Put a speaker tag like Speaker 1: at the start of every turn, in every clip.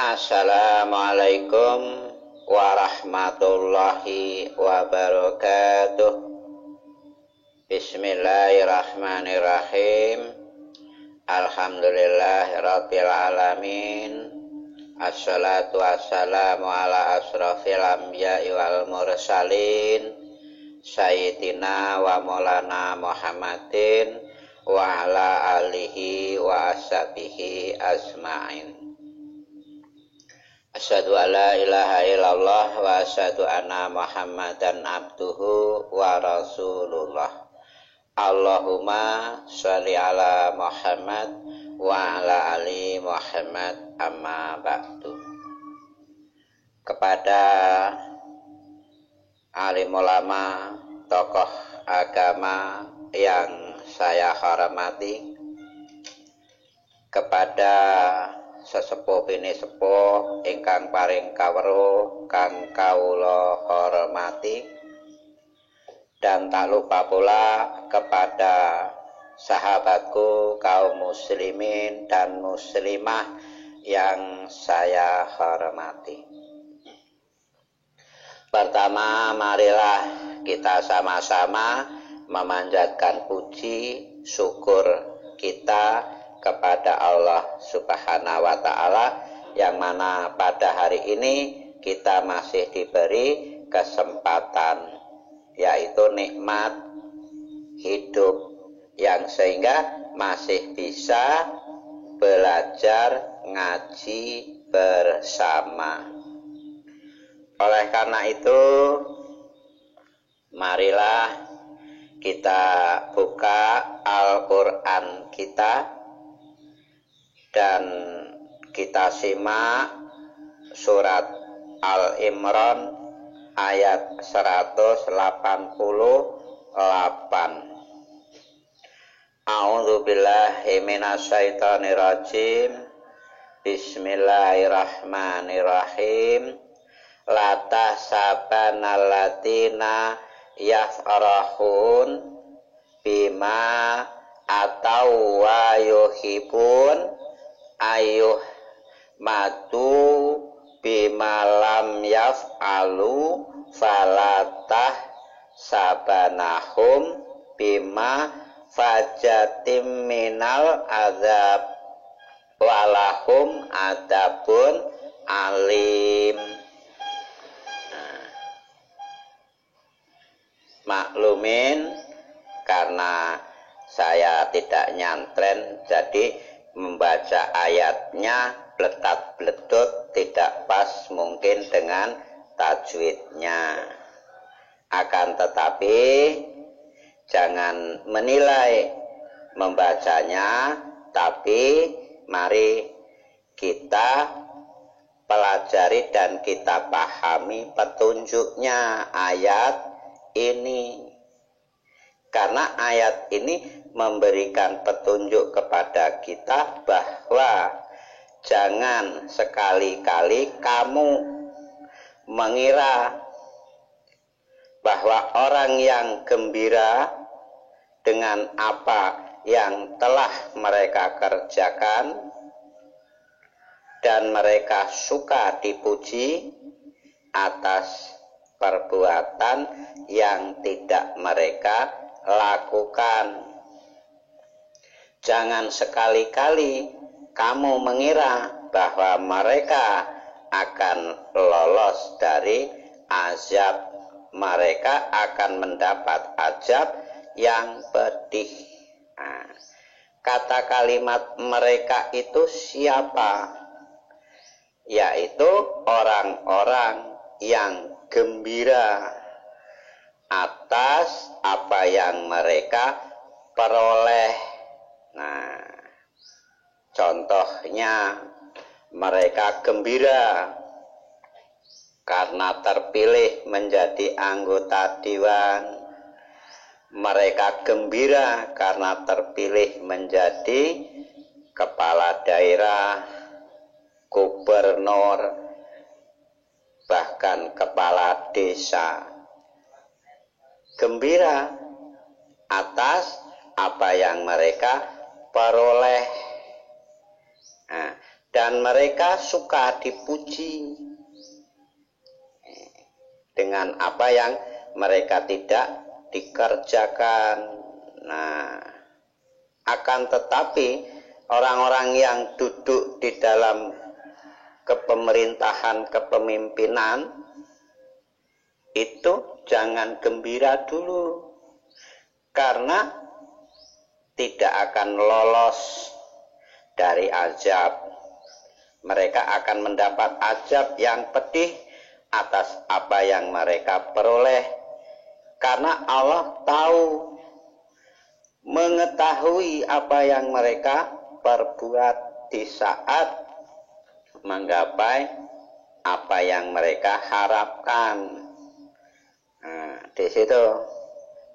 Speaker 1: Assalamualaikum warahmatullahi wabarakatuh. Bismillahirrahmanirrahim. Alhamdulillahirabbil alamin. Assalatu wassalamu ala asrofil anbiya'i wal mursalin Sayyidina wa maulana Muhammadin wa ala alihi wa ashabihi ajma'in. Asyhadu an la ilaha illallah wa asyhadu anna Muhammadan abduhu wa rasulullah. Allahumma sholli ala Muhammad wa ala ali Muhammad, amma ba'du. Kepada alim ulama, tokoh agama yang saya hormati, kepada sesepuh bini sepuh ingkang paring kawruh kang kawula hormati, dan tak lupa pula kepada sahabatku kaum muslimin dan muslimah yang saya hormati. Pertama, marilah kita sama-sama memanjatkan puji syukur kita kepada Allah Subhanahu wa Ta'ala, yang mana pada hari ini kita masih diberi kesempatan, yaitu nikmat hidup, yang sehingga masih bisa belajar ngaji bersama. Oleh karena itu, marilah kita buka Al-Quran kita dan kita simak surat Al-Imran ayat 188. A'udzu billahi minasyaitonir rajim. Bismillahirrahmanirrahim. La tahsabanal ladzina yafrahun bima atau wa yuhibun ayuh matu bima lam yaf'alu falatah sabanahum bima fajatim minal azab walahum adabun alim. Maklumin, karena saya tidak nyantren, jadi membaca ayatnya bletat-bletut, tidak pas mungkin dengan tajwidnya. Akan tetapi jangan menilai membacanya, tapi mari kita pelajari dan kita pahami petunjuknya ayat ini. Karena ayat ini memberikan petunjuk kepada kita bahwa jangan sekali-kali kamu mengira bahwa orang yang gembira dengan apa yang telah mereka kerjakan dan mereka suka dipuji atas perbuatan yang tidak mereka lakukan. Jangan sekali-kali kamu mengira bahwa mereka akan lolos dari azab. Mereka akan mendapat azab yang pedih. Nah, kata kalimat mereka itu siapa? Yaitu orang-orang yang gembira atas apa yang mereka peroleh. Nah, contohnya mereka gembira karena terpilih menjadi anggota dewan. Mereka gembira karena terpilih menjadi kepala daerah, gubernur, bahkan kepala desa. Gembira atas apa yang mereka peroleh. Nah, dan mereka suka dipuji dengan apa yang mereka tidak dikerjakan. Nah, akan tetapi orang-orang yang duduk di dalam kepemerintahan, kepemimpinan itu jangan gembira dulu, karena tidak akan lolos dari azab. Mereka akan mendapat azab yang pedih atas apa yang mereka peroleh, karena Allah tahu, mengetahui apa yang mereka perbuat di saat menggapai apa yang mereka harapkan. Nah, di situ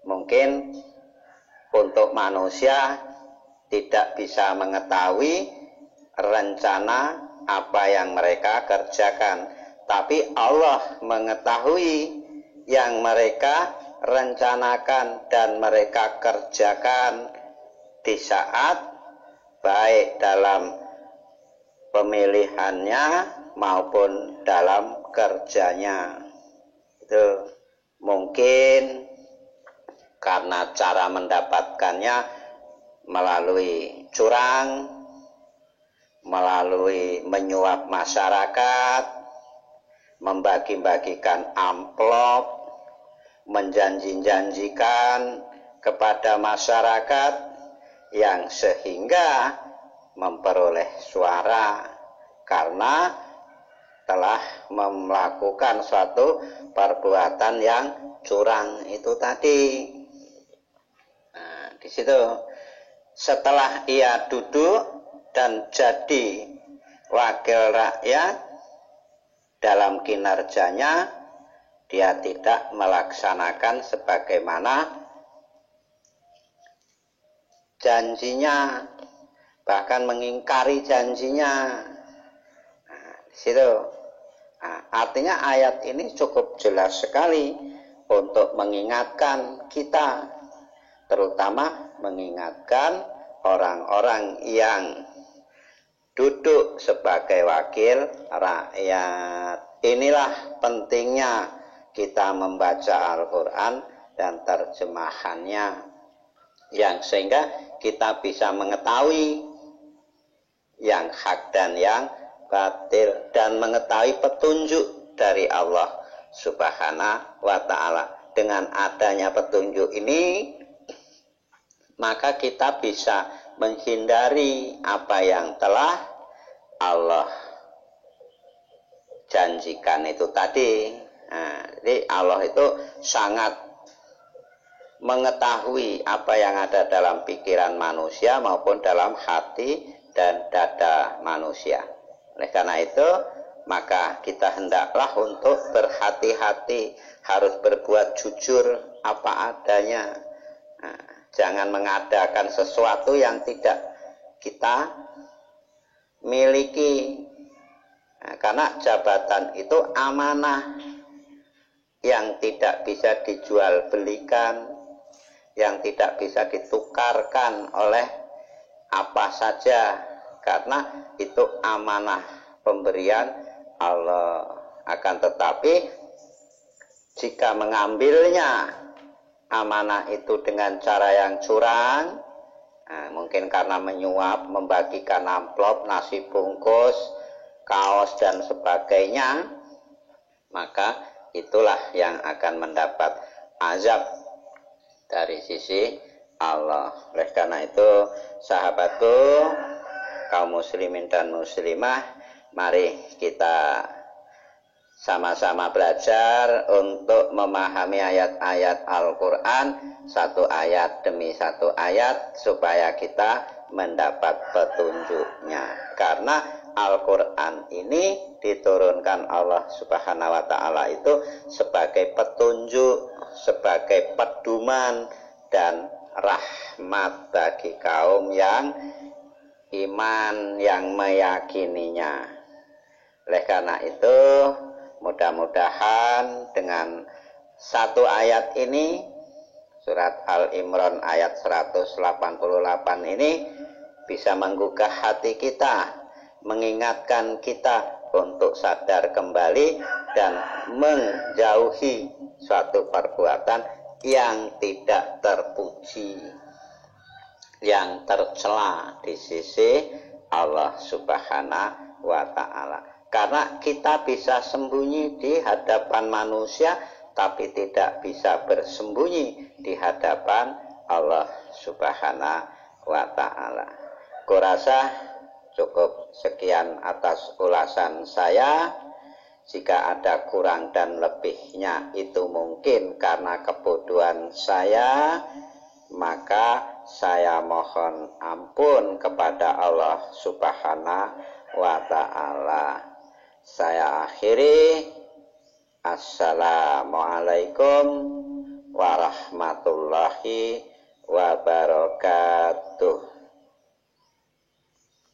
Speaker 1: mungkin untuk manusia tidak bisa mengetahui rencana apa yang mereka kerjakan, tapi Allah mengetahui yang mereka rencanakan dan mereka kerjakan di saat baik dalam pemilihannya maupun dalam kerjanya. Itu mungkin karena cara mendapatkannya melalui curang, melalui menyuap masyarakat, membagi-bagikan amplop, menjanji-janjikan kepada masyarakat yang sehingga memperoleh suara karena telah melakukan suatu perbuatan yang curang itu tadi. Nah, di situ setelah ia duduk dan jadi wakil rakyat, dalam kinerjanya dia tidak melaksanakan sebagaimana janjinya, bahkan mengingkari janjinya. Nah, di situ. Nah, artinya ayat ini cukup jelas sekali untuk mengingatkan kita, terutama mengingatkan orang-orang yang duduk sebagai wakil rakyat. Inilah pentingnya kita membaca Al-Quran dan terjemahannya, yang sehingga kita bisa mengetahui yang hak dan yang batil, dan mengetahui petunjuk dari Allah Subhanahu wa ta'ala. Dengan adanya petunjuk ini, maka kita bisa menghindari apa yang telah Allah janjikan itu tadi. Nah, jadi Allah itu sangat mengetahui apa yang ada dalam pikiran manusia maupun dalam hati dan dada manusia. Oleh karena itu, maka kita hendaklah untuk berhati-hati, harus berbuat jujur apa adanya. Nah, jangan mengadakan sesuatu yang tidak kita miliki. Nah, karena jabatan itu amanah yang tidak bisa dijual belikan, yang tidak bisa ditukarkan oleh apa saja, karena itu amanah pemberian Allah. Akan tetapi jika mengambilnya amanah itu dengan cara yang curang, nah, mungkin karena menyuap, membagikan amplop, nasi bungkus, kaos dan sebagainya, maka itulah yang akan mendapat azab dari sisi Allah. Oleh karena itu, sahabatku, kaum muslimin dan muslimah, mari kita sama-sama belajar untuk memahami ayat-ayat Al-Quran, satu ayat demi satu ayat, supaya kita mendapat petunjuknya. Karena Al-Quran ini diturunkan Allah Subhanahu wa ta'ala itu sebagai petunjuk, sebagai pedoman dan rahmat bagi kaum yang iman, yang meyakininya. Oleh karena itu, mudah-mudahan dengan satu ayat ini, surat Al-Imran ayat 188 ini, bisa menggugah hati kita, mengingatkan kita untuk sadar kembali dan menjauhi suatu perbuatan yang tidak terpuji, yang tercela di sisi Allah Subhanahu wa Ta'ala. Karena kita bisa sembunyi di hadapan manusia, tapi tidak bisa bersembunyi di hadapan Allah Subhanahu wa Ta'ala. Kurasa cukup sekian atas ulasan saya. Jika ada kurang dan lebihnya itu mungkin karena kebodohan saya, maka saya mohon ampun kepada Allah Subhanahu wa Ta'ala. Saya akhiri. Assalamualaikum warahmatullahi wabarakatuh.